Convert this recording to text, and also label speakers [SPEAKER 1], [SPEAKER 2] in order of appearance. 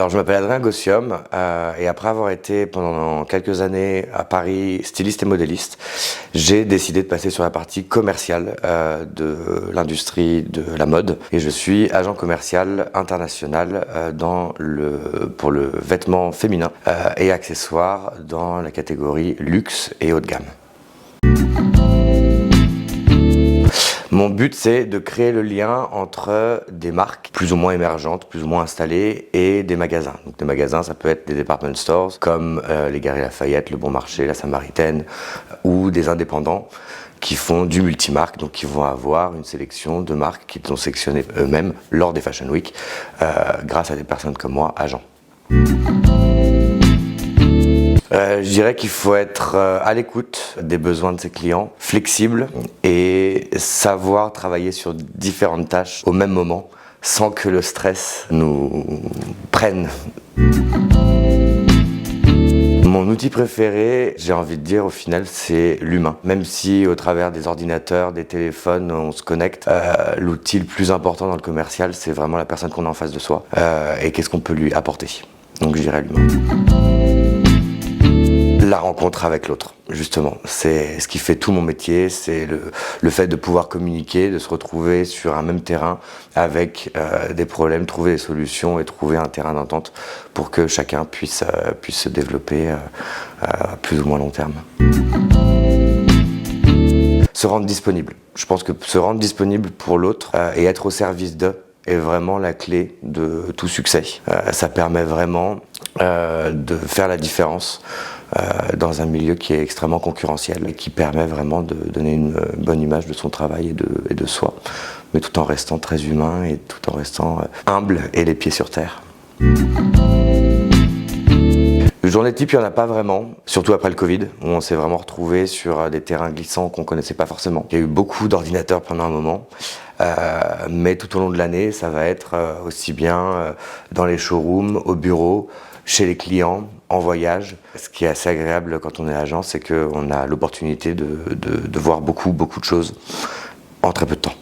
[SPEAKER 1] Alors je m'appelle Adrien Gossium et après avoir été pendant quelques années à Paris styliste et modéliste, j'ai décidé de passer sur la partie commerciale de l'industrie de la mode et je suis agent commercial international pour le vêtement féminin et accessoires dans la catégorie luxe et haut de gamme. Mon but, c'est de créer le lien entre des marques plus ou moins émergentes, plus ou moins installées, et des magasins. Donc des magasins, ça peut être des department stores comme les Galeries Lafayette, Le Bon Marché, La Samaritaine, ou des indépendants qui font du multimarque, donc qui vont avoir une sélection de marques qu'ils ont sélectionnées eux-mêmes lors des Fashion Week, grâce à des personnes comme moi, agents. Je dirais qu'il faut être à l'écoute des besoins de ses clients, flexible et savoir travailler sur différentes tâches au même moment sans que le stress nous prenne. Mon outil préféré, j'ai envie de dire au final, c'est l'humain. Même si au travers des ordinateurs, des téléphones, on se connecte, l'outil le plus important dans le commercial, c'est vraiment la personne qu'on a en face de soi et qu'est-ce qu'on peut lui apporter. Donc je dirais l'humain. La rencontre avec l'autre, justement. C'est ce qui fait tout mon métier, c'est le fait de pouvoir communiquer, de se retrouver sur un même terrain avec des problèmes, trouver des solutions et trouver un terrain d'entente pour que chacun puisse se développer à plus ou moins long terme. Se rendre disponible. Je pense que se rendre disponible pour l'autre et être au service d'eux est vraiment la clé de tout succès. Ça permet vraiment de faire la différence dans un milieu qui est extrêmement concurrentiel et qui permet vraiment de donner une bonne image de son travail et de soi, mais tout en restant très humain et tout en restant humble et les pieds sur terre. Journée type, il n'y en a pas vraiment, surtout après le Covid, où on s'est vraiment retrouvé sur des terrains glissants qu'on ne connaissait pas forcément. Il y a eu beaucoup d'ordinateurs pendant un moment, mais tout au long de l'année, ça va être aussi bien dans les showrooms, au bureau, chez les clients, en voyage. Ce qui est assez agréable quand on est agent, c'est qu'on a l'opportunité de voir beaucoup de choses en très peu de temps.